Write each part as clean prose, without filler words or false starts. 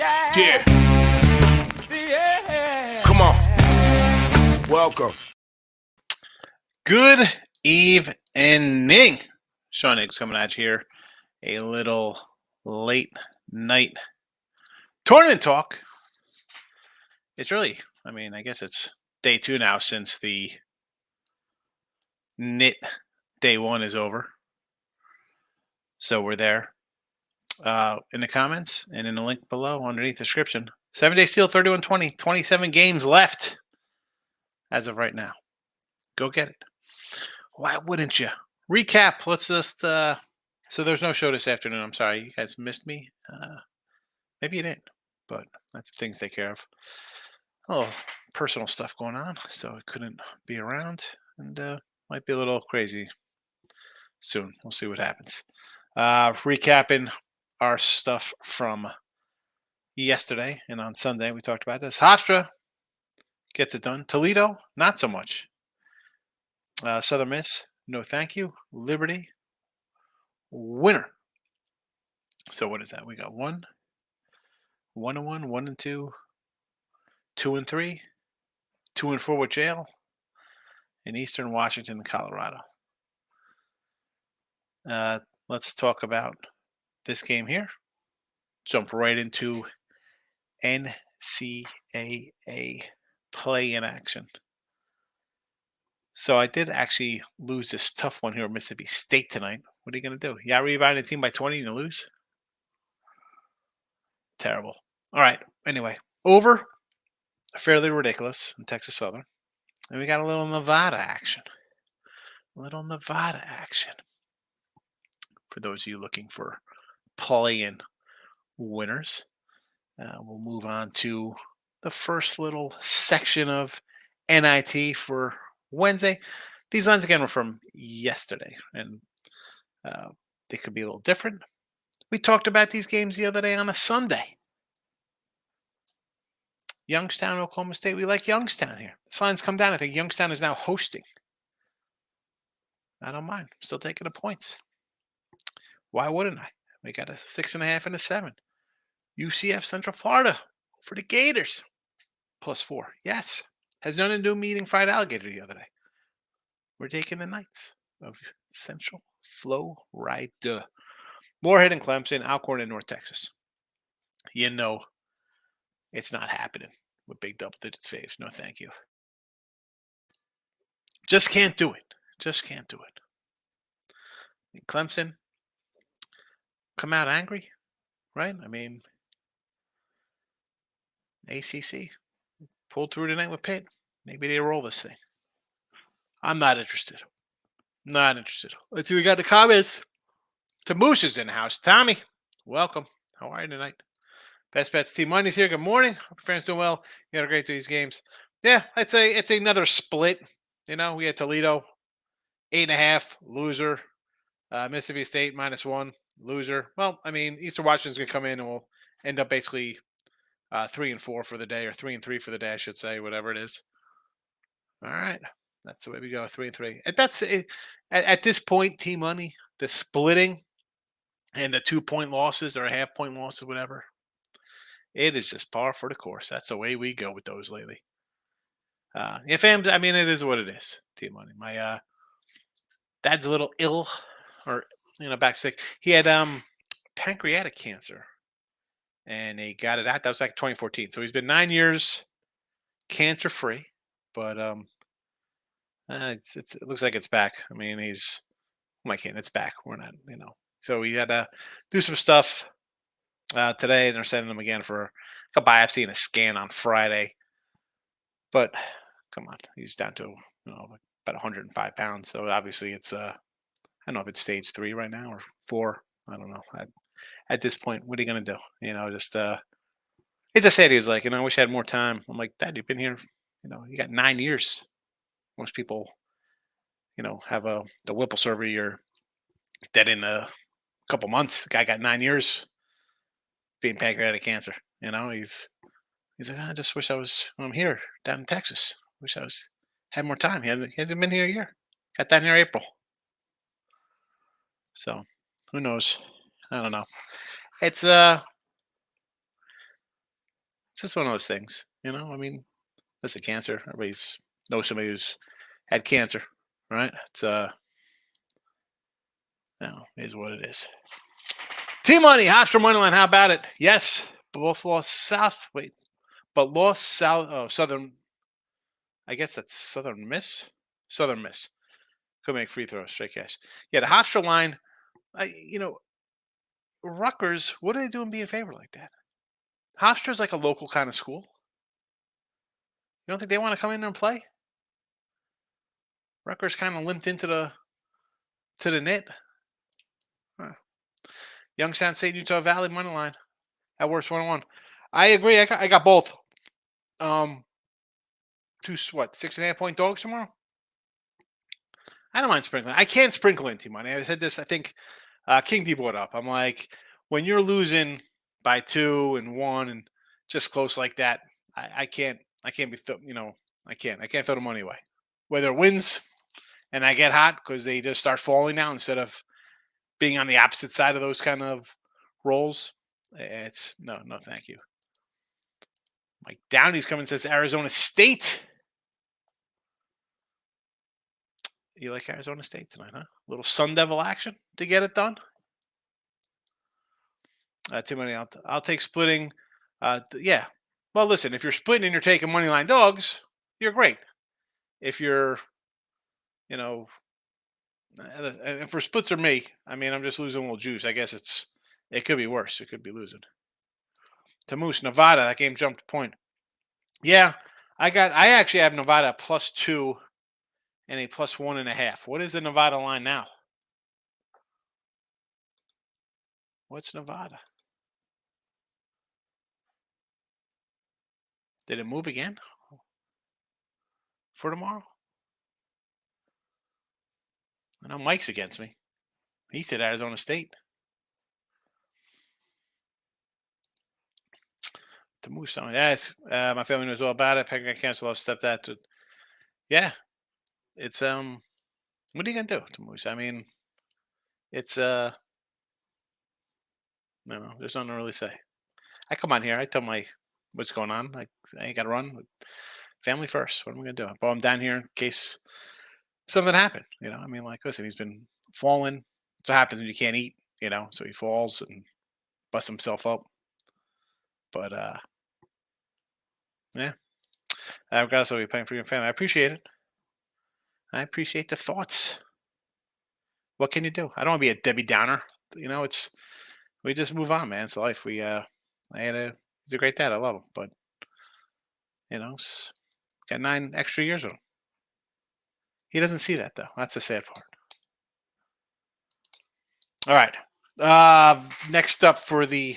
Yeah. Come on. Welcome. Good evening. Sean Higgs coming at you here. A little late night tournament talk. It's really, I guess it's day 2 now since the NIT day 1 is over. So we're there. In the comments and in the link below underneath the description. 7-day seal 31-20. 27 games left as of right now. Go get it. Why wouldn't you? Recap. Let's just so there's no show this afternoon. I'm sorry. You guys missed me. Maybe you didn't, but that's things to take care of. Oh, personal stuff going on, so I couldn't be around, and might be a little crazy soon. We'll see what happens. Recapping our stuff from yesterday and on Sunday. We talked about this. Hofstra gets it done. Toledo, not so much. Southern Miss, no thank you. Liberty, winner. So what is that? We got 1-1, 1-2, 2-3, 2-4 with Yale, and Eastern Washington, Colorado. Let's talk about this game here. Jump right into NCAA play-in action. So I did actually lose this tough one here at Mississippi State tonight. What are you going to do? Yeah, rebound the team by 20 and you lose? Terrible. All right. Anyway, over. Fairly ridiculous in Texas Southern. And we got a little Nevada action. For those of you looking for play-in winners. We'll move on to the first little section of NIT for Wednesday. These lines again were from yesterday, and they could be a little different. We talked about these games the other day on a Sunday. Youngstown, Oklahoma State. We like Youngstown here. This line's come down. I think Youngstown is now hosting. I don't mind. Still taking the points. Why wouldn't I? We got a 6.5 and a 7. UCF Central Florida for the Gators. +4. Yes. Has nothing to do with me eating fried alligator the other day. We're taking the Knights of Central Florida. Moorhead and Clemson, Alcorn and North Texas. You know it's not happening with big double digits faves. No, thank you. Just can't do it. And Clemson, come out angry, right? ACC pulled through tonight with Pitt. Maybe they roll this thing. I'm not interested. Let's see. We got the comments. Tamusha's in the house. Tommy, welcome. How are you tonight? Best Bets Team Money's here. Good morning. Hope your fans doing well. You had a great day these games. Yeah, I'd say it's another split. We had Toledo, 8.5, loser. Mississippi State, -1, loser. Well, Eastern Washington's going to come in and we'll end up basically 3-4 for the day, or 3-3 for the day, I should say, whatever it is. All right. That's the way we go, 3-3. At this point, Team Money, the splitting and the 2-point losses or a half-point loss or whatever, it is just par for the course. That's the way we go with those lately. It is what it is, Team Money. My dad's a little ill, or back sick. He had pancreatic cancer, and they got it out. That was back in 2014. So he's been 9 years cancer-free, but it looks like it's back. It's back. We're not, So we had to do some stuff today, and they're sending him again for a biopsy and a scan on Friday. But come on, he's down to about 105 pounds. So obviously it's I don't know if it's stage 3 right now or 4. I don't know. At this point, what are you gonna do? It's I said, he was like, I wish I had more time. I'm like, Dad, you've been here, you got 9 years. Most people, have the Whipple surgery or dead in a couple months. The guy got 9 years being pancreatic cancer. He's like, I just wish I'm here down in Texas. Wish had more time. He hasn't been here a year. Got down here April. So who knows? I don't know. It's just one of those things, you know. I mean, listen, cancer. Everybody's knows somebody who's had cancer, right? It's you know, it is what it is. Team money, Hofstra money line. How about it? Yes, both lost South. Wait, but lost South. Oh, Southern. I guess that's Southern Miss. Southern Miss could make free throws, straight cash. Yeah, the Hofstra line. Rutgers. What are they doing being favored like that? Hofstra's like a local kind of school. You don't think they want to come in there and play? Rutgers kind of limped into the NIT. Huh. Youngstown State, Utah Valley money line. At worst 1-1. I agree. I got both. Two 6.5 point dogs tomorrow. I don't mind sprinkling. I can't sprinkle in money. I said this. I think King D brought up. I'm like, when you're losing by 2 and 1 and just close like that, I can't. I can't be. I can't. I can't throw the money away. Whether it wins and I get hot because they just start falling now instead of being on the opposite side of those kind of rolls. It's no, thank you. Mike Downey's coming and says Arizona State. You like Arizona State tonight, huh? A little Sun Devil action to get it done. Too many. I'll take splitting. Yeah. Well, listen, if you're splitting and you're taking money line dogs, you're great. If you're, and for splits or me, I mean, I'm just losing a little juice. I guess it could be worse. It could be losing. To Moose, Nevada, that game jumped a point. Yeah, I actually have Nevada +2 and a +1.5. What is the Nevada line now? What's Nevada? Did it move again for tomorrow? I know Mike's against me. He said Arizona State. To Moose, yes, my family knows all about it. Packing got canceled. I'll step that to. Yeah, it's What are you gonna do, to Moose? I mean, it's no, there's nothing to really say. I come on here. I tell my what's going on. I got to run. Family first. What am I gonna do? I brought him down here in case something happened. I mean, like, listen, he's been falling. It's what happens when you can't eat. So he falls and busts himself up. But yeah. Regardless of what you're playing for your family, I appreciate it. I appreciate the thoughts. What can you do? I don't want to be a Debbie Downer. We just move on, man. It's life. He's a great dad. I love him, but got 9 extra years with him. He doesn't see that though. That's the sad part. All right. Next up for the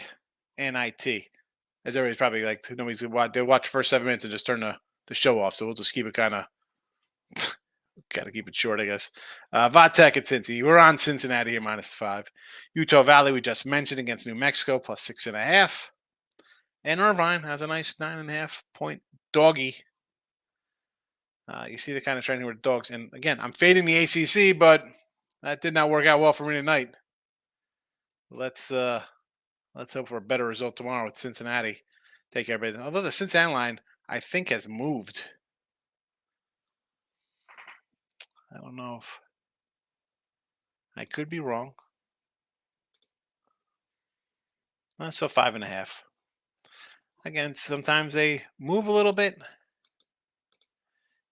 NIT, as everybody's probably like, nobody's gonna watch. They'll watch the first 7 minutes and just turn the show off. So we'll just keep it kind of. Got to keep it short, I guess. Vatek at Cincy. We're on Cincinnati here -5. Utah Valley, we just mentioned, against New Mexico, +6.5. And Irvine has a nice 9.5 point doggy. You see the kind of trending with dogs. And again, I'm fading the ACC, but that did not work out well for me tonight. Let's hope for a better result tomorrow with Cincinnati. Take everybody. Although the Cincinnati line, I think, has moved. I don't know if I could be wrong. So 5.5. Again, sometimes they move a little bit.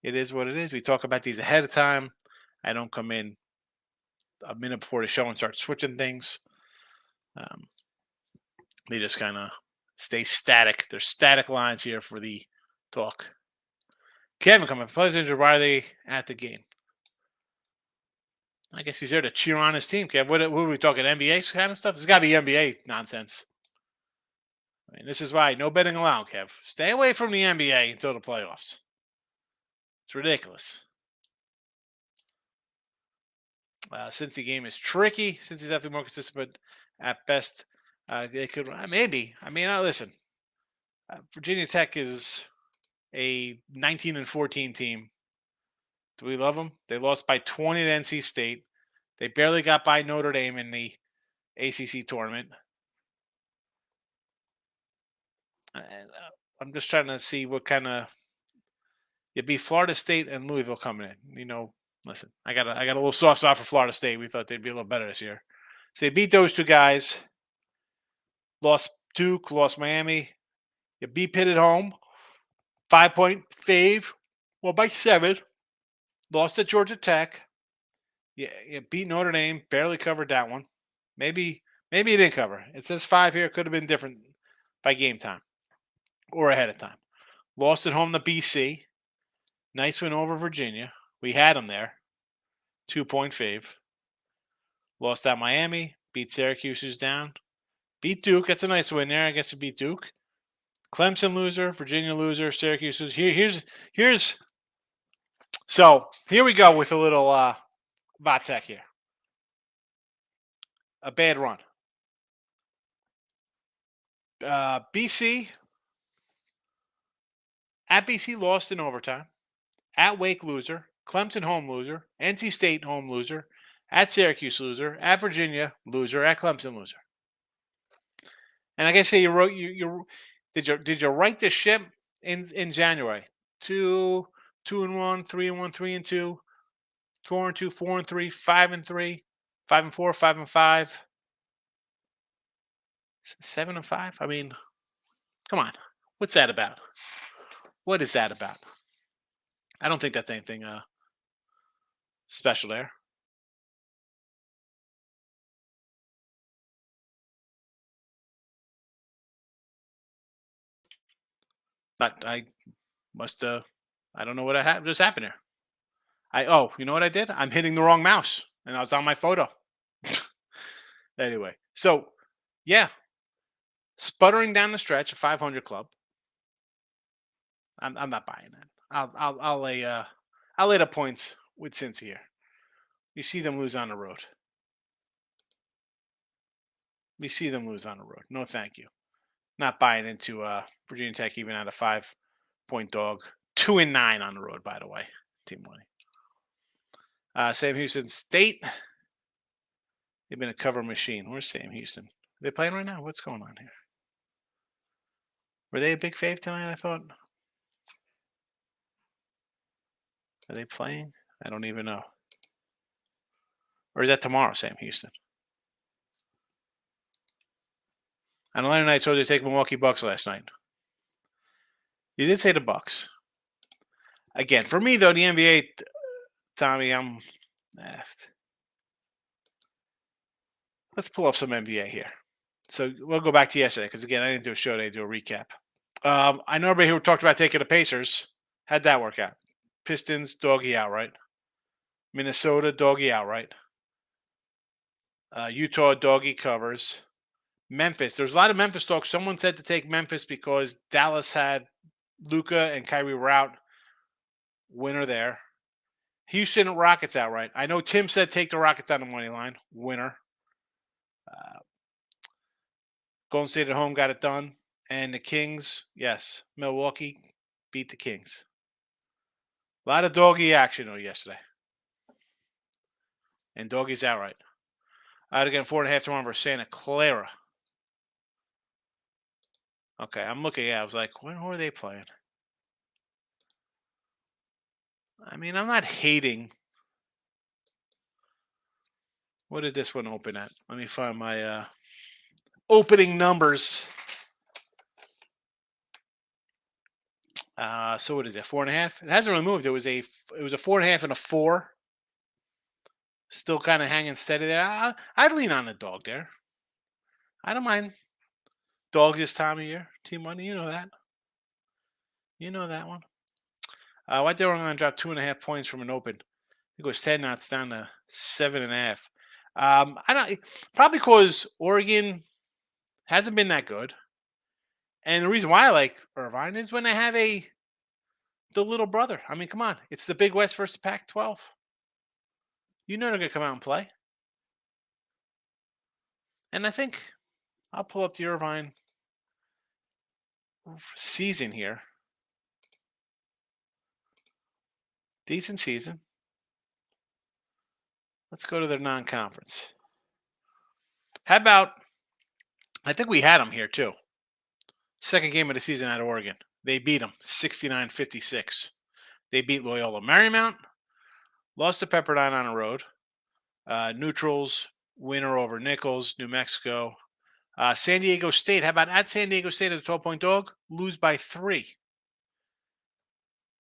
It is what it is. We talk about these ahead of time. I don't come in a minute before the show and start switching things. They just kind of stay static. There's static lines here for the talk. Kevin coming. Players injured. Why are they at the game? I guess he's there to cheer on his team. Kev, what are we talking? NBA kind of stuff? It's got to be NBA nonsense. I mean, this is why no betting allowed, Kev. Stay away from the NBA until the playoffs. It's ridiculous. Since the game is tricky, since he's definitely more consistent, but at best, they could maybe. I mean, listen. Virginia Tech is a 19-14 team. Do we love them? They lost by 20 to NC State. They barely got by Notre Dame in the ACC tournament. I'm just trying to see what kind of it'd be Florida State and Louisville coming in. Listen, I got a little soft spot for Florida State. We thought they'd be a little better this year. So they beat those two guys. Lost Duke, lost Miami. You beat Pitt at home. 5-point fave. Well, by 7. Lost at Georgia Tech. Yeah, you beat Notre Dame. Barely covered that one. Maybe you didn't cover. It says 5 here. Could have been different by game time or ahead of time. Lost at home to BC. Nice win over Virginia. We had them there. 2-point fave. Lost at Miami. Beat Syracuse, who's down. Beat Duke. That's a nice win there. I guess you beat Duke. Clemson loser. Virginia loser. Syracuse loser. Here's. So here we go with a little Vatek here. A bad run. BC. At BC lost in overtime. At Wake loser. Clemson home loser. NC State home loser. At Syracuse loser. At Virginia loser. At Clemson loser. And like I say, did you write the ship in January? 2-1, 3-1, 3-2, 4-2, 4-3, 5-3, 5-4, 5-5, 7-5. I mean, come on, what's that about? What is that about? I don't think that's anything special there. I don't know what just happened here. You know what I did? I'm hitting the wrong mouse, and I was on my photo. Anyway, so yeah, sputtering down the stretch, a 500 club. I'm not buying that. I'll lay the points with Cincy here. You see them lose on the road. No, thank you. Not buying into Virginia Tech even at a 5-point dog. 2-9 on the road, by the way. Team money. Sam Houston State. They've been a cover machine. Where's Sam Houston? Are they playing right now? What's going on here? Were they a big fave tonight, I thought? Are they playing? I don't even know. Or is that tomorrow, Sam Houston? On Atlanta night, I told you to take Milwaukee Bucks last night. You did say the Bucks. Again, for me, though, the NBA, Tommy, let's pull up some NBA here. So we'll go back to yesterday because, again, I didn't do a show today, do a recap. I know everybody who talked about taking the Pacers. How'd that work out? Pistons, doggy outright. Minnesota, doggy outright. Utah, doggy covers. Memphis. There's a lot of Memphis talk. Someone said to take Memphis because Dallas had Luka and Kyrie were out. Winner there. Houston Rockets outright. I know Tim said take the Rockets on the money line. Winner. Golden State at home got it done. And the Kings, yes. Milwaukee beat the Kings. A lot of doggy action though yesterday. And doggies outright. Again, 4.5 tomorrow versus Santa Clara. Okay, I'm looking at it. I was like, who are they playing? I mean, I'm not hating. What did this one open at? Let me find my opening numbers. So what is it? 4.5? It hasn't really moved. It was a 4.5 and a 4. Still kind of hanging steady there. I'd lean on the dog there. I don't mind dog this time of year. Team money, you know that. You know that one. Right there, we're going to drop 2.5 points from an open. It goes 10 knots down to 7.5. I don't probably because Oregon hasn't been that good, and the reason why I like Irvine is when they have the little brother. I mean, come on, it's the Big West versus the Pac-12. You know they're gonna come out and play, and I think I'll pull up the Irvine season here. Decent season. Let's go to their non-conference. How about? I think we had them here too. Second game of the season at Oregon. They beat them 69-56. They beat Loyola Marymount, lost to Pepperdine on the road. Neutrals, winner over Nichols, New Mexico. San Diego State. How about at San Diego State as a 12-point dog? Lose by 3.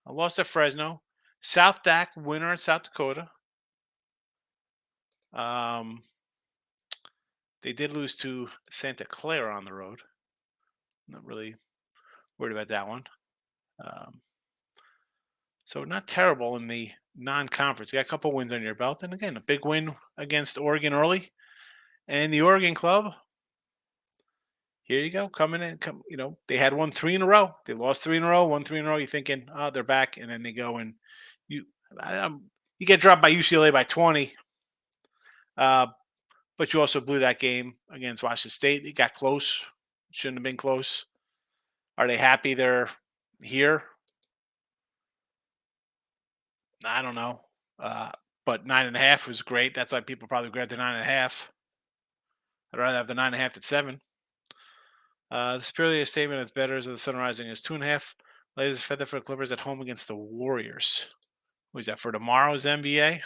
I lost at Fresno. South Dak, winner at South Dakota. They did lose to Santa Clara on the road. Not really worried about that one. So not terrible in the non-conference. You got a couple wins on your belt. And again, a big win against Oregon early. And the Oregon club, here you go, coming in. They had won 3 in a row. They lost 3 in a row, won 3 in a row. You're thinking, oh, they're back. And then they go and you get dropped by UCLA by 20. But you also blew that game against Washington State. It got close. Shouldn't have been close. Are they happy they're here? I don't know. But 9.5 was great. That's why people probably grabbed the 9.5. I'd rather have the 9.5 than 7. This purely a statement as better as the sun rising is 2.5. Latest feather for the Clippers at home against the Warriors. Who's that for tomorrow's NBA?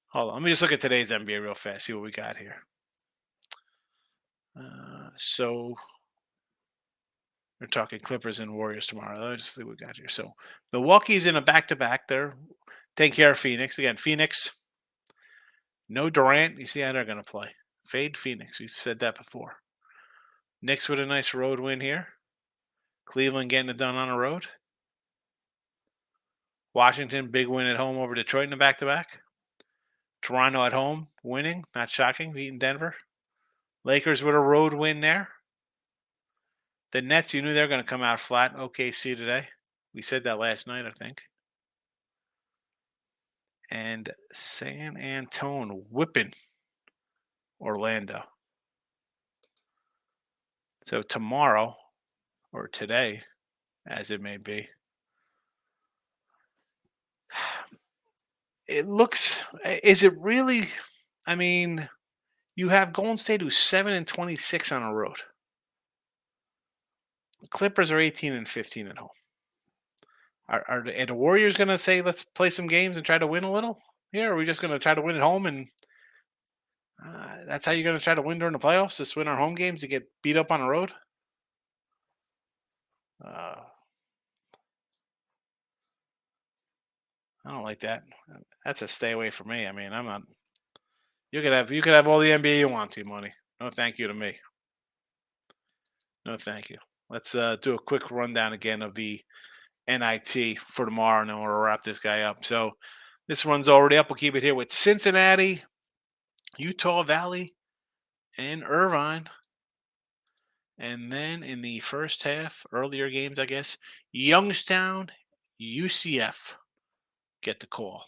Hold on. Let me just look at today's NBA real fast. See what we got here. So we're talking Clippers and Warriors tomorrow. Let's see what we got here. So Milwaukee's in a back-to-back. They're taking care of Phoenix. Again, Phoenix, no Durant. You see how they're going to play. Fade Phoenix. We've said that before. Knicks with a nice road win here. Cleveland getting it done on the road. Washington, big win at home over Detroit in the back-to-back. Toronto at home, winning. Not shocking, beating Denver. Lakers with a road win there. The Nets, you knew they were going to come out flat. OKC today. We said that last night, I think. And San Antonio whipping Orlando. So tomorrow, or today, as it may be, it looks, is it really, I mean, you have Golden State who's 7-26 on the road. The Clippers are 18-15 at home. Are the Warriors going to say, let's play some games and try to win a little here? Or are we just going to try to win at home and that's how you're going to try to win during the playoffs? Just win our home games to get beat up on the road? I don't like that. That's a stay away from me. I mean, I'm not. You could have all the NBA you want to, money. No, thank you to me. No, thank you. Let's do a quick rundown again of the NIT for tomorrow, and then we'll wrap this guy up. So this one's already up. We'll keep it here with Cincinnati, Utah Valley, and Irvine. And then in the first half, earlier games, I guess, Youngstown, UCF get the call.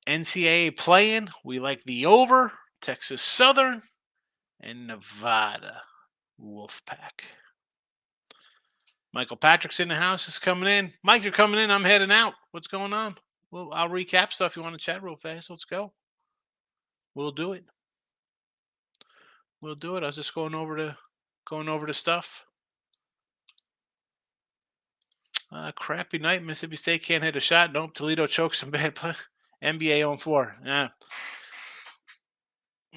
NCAA playing, we like the over, Texas Southern, and Nevada Wolfpack. Michael Patrick's in the house, is coming in. Mike, you're coming in. I'm heading out. What's going on? Well, I'll recap stuff. You want to chat real fast? Let's go. We'll do it. I was just going over the stuff. Crappy night. Mississippi State can't hit a shot. Nope. Toledo chokes some bad play. NBA 0-4. Yeah.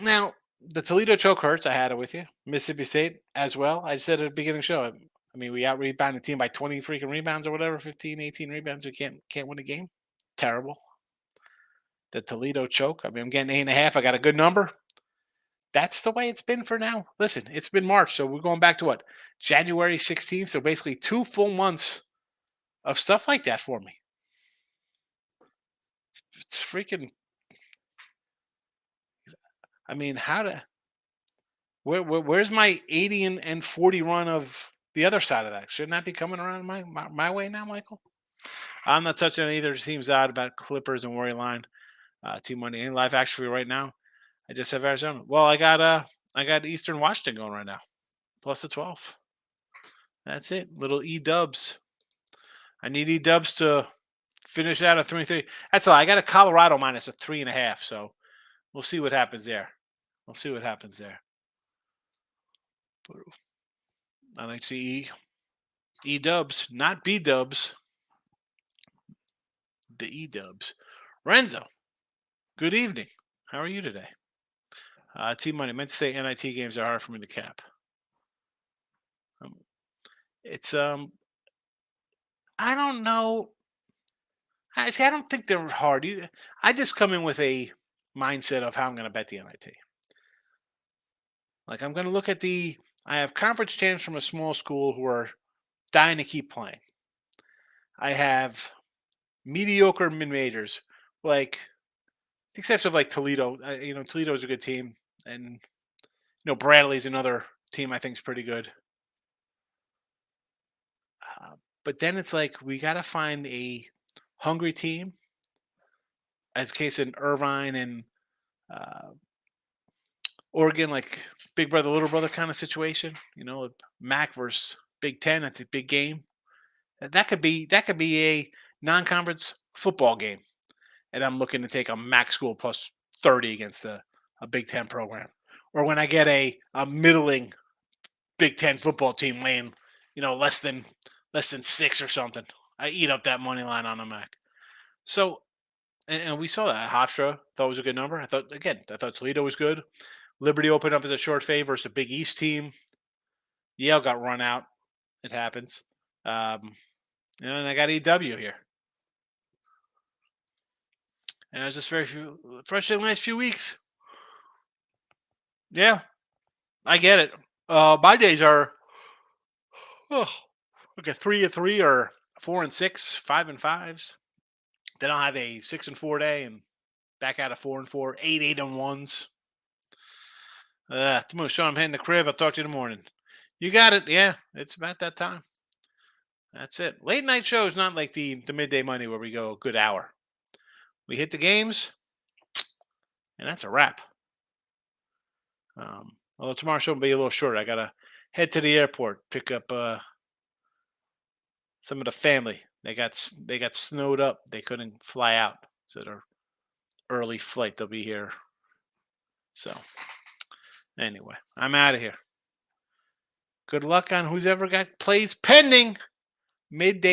Now, the Toledo choke hurts. I had it with you. Mississippi State as well. I said at the beginning of the show. I mean, we out-rebounded the team by 20 freaking rebounds or whatever, 15, 18 rebounds. We can't win a game. Terrible. The Toledo choke. I mean, I'm getting 8.5. I got a good number. That's the way it's been for now. Listen, it's been March, so we're going back to what? January 16th. So basically 2 full months of stuff like that for me. It's freaking. I mean, where's my 80 and 40 run of the other side of that? Shouldn't that be coming around my way now, Michael? I'm not touching either team's out about Clippers and Warrior line. Team money in live actually right now. I just have Arizona. Well, I got Eastern Washington going right now, plus a 12. That's it. Little E-dubs. I need E-dubs to finish out a 3-3. That's all. I got a Colorado minus a 3.5. So we'll see what happens there. But I like to see E-dubs, not B-dubs. The E-dubs. Renzo, good evening. How are you today? T-Money, meant to say NIT games are hard for me to cap. It's I don't know. I see. I don't think they're hard. I just come in with a mindset of how I'm going to bet the NIT. Like I'm going to look at I have conference champs from a small school who are dying to keep playing. I have mediocre mid-majors, like except of like Toledo. Toledo's a good team, and Bradley's another team I think is pretty good. But then it's like we got to find a hungry team, as case in Irvine and Oregon, like big brother, little brother kind of situation. Mac versus Big Ten. That's a big game. That could be a non-conference football game, and I'm looking to take a Mac school plus 30 against a Big Ten program. Or when I get a middling Big Ten football team laying, less than 6 or something, I eat up that money line on a Mac. So, and we saw that Hofstra thought it was a good number. I thought Toledo was good. Liberty opened up as a short fave versus a Big East team. Yale got run out. It happens. And I got EW here. And it was just fresh in the last few weeks. Yeah, I get it. My days are, look at 3-3 or 4-6, 5-5s. Then I'll have a 6-4 day and back out of 4-4, 8-1s. Tomorrow, Sean, I'm heading to the crib. I'll talk to you in the morning. You got it. Yeah, it's about that time. That's it. Late night show is not like the midday money where we go a good hour. We hit the games, and that's a wrap. Although tomorrow's show will be a little shorter. I got to head to the airport, pick up some of the family. They got snowed up. They couldn't fly out. So their early flight, they'll be here. So anyway, I'm out of here. Good luck on who's ever got plays pending midday.